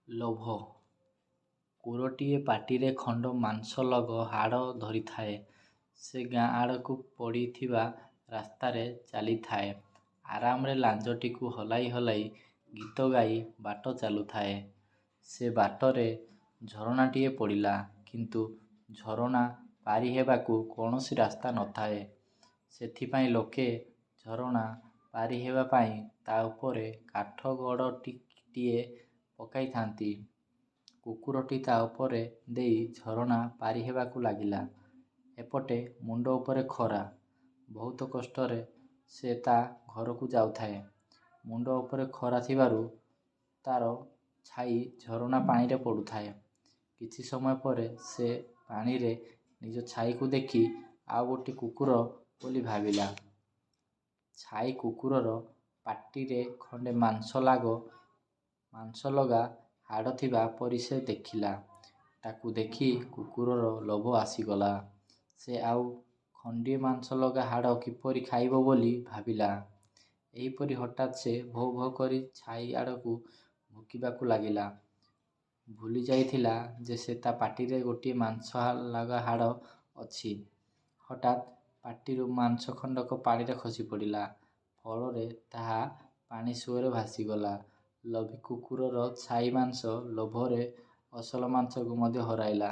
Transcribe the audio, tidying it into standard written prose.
ଲୋଭ। କୁକୁରଟିଏ ପାଟିରେ ଖଣ୍ଡ ମାଂସଲଗ ହାଡ଼ ଧରିଥାଏ। ସେ ଗାଁ ଆଡ଼କୁ ପଡ଼ିଥିବା ରାସ୍ତାରେ ଚାଲିଥାଏ। ଆରାମରେ ଲାଞ୍ଜଟିକୁ ହଲାଇ ହଲାଇ ଗୀତ ଗାଇ ବାଟ ଚାଲୁଥାଏ। ସେ ବାଟରେ ଝରଣାଟିଏ ପଡ଼ିଲା। କିନ୍ତୁ ଝରଣା ପାରି ହେବାକୁ କୌଣସି ରାସ୍ତା ନଥାଏ। ସେଥିପାଇଁ ଲୋକେ ଝରଣା ପାରି ହେବା ପାଇଁ ତା ଉପରେ କାଠ ଗଡ଼ଟିଏ ପକାଇଥାନ୍ତି। କୁକୁରଟି ତା ଉପରେ ଦେଇ ଝରଣା ପାରି ହେବାକୁ ଲାଗିଲା। ଏପଟେ ମୁଣ୍ଡ ଉପରେ ଖରା। ବହୁତ କଷ୍ଟରେ ସେ ତା ଘରକୁ ଯାଉଥାଏ। ମୁଣ୍ଡ ଉପରେ ଖରା ଥିବାରୁ ତାର ଛାଇ ଝରଣା ପାଣିରେ ପଡ଼ୁଥାଏ। କିଛି ସମୟ ପରେ ସେ ପାଣିରେ ନିଜ ଛାଇକୁ ଦେଖି ଆଉ ଗୋଟିଏ କୁକୁର ବୋଲି ଭାବିଲା। ଛାଇ କୁକୁରର ପାଟିରେ ଖଣ୍ଡେ ମାଂସଲଗା ହାଡ଼ ଥିବା ପରି ସେ ଦେଖିଲା। ତାକୁ ଦେଖି କୁକୁରର ଲୋଭ ଆସିଗଲା। ସେ ଆଉ ଖଣ୍ଡିଏ ମାଂସଲଗା ହାଡ଼ କିପରି ଖାଇବ ବୋଲି ଭାବିଲା। ଏହିପରି ହଠାତ୍ ସେ ଭୋ ଭୋ କରି ଛାଇ ଆଡ଼କୁ ଭୁକିବାକୁ ଲାଗିଲା। ଭୁଲି ଯାଇଥିଲା ଯେ ତା ପାଟିରେ ଗୋଟିଏ ମାଂସଲଗା ହାଡ଼ ଅଛି। ହଠାତ୍ ପାଟିରୁ ମାଂସ ଖଣ୍ଡକ ପାଣିରେ ଖସି ପଡ଼ିଲା। ଫଳରେ ତାହା ପାଣି ସୁଅରେ ଭାସିଗଲା। ଲୋଭୀ କୁକୁରର ଛାଇ ମାଂସ ଲୋଭରେ ଅସଲ ମାଂସକୁ ମଧ୍ୟ ହରାଇଲା।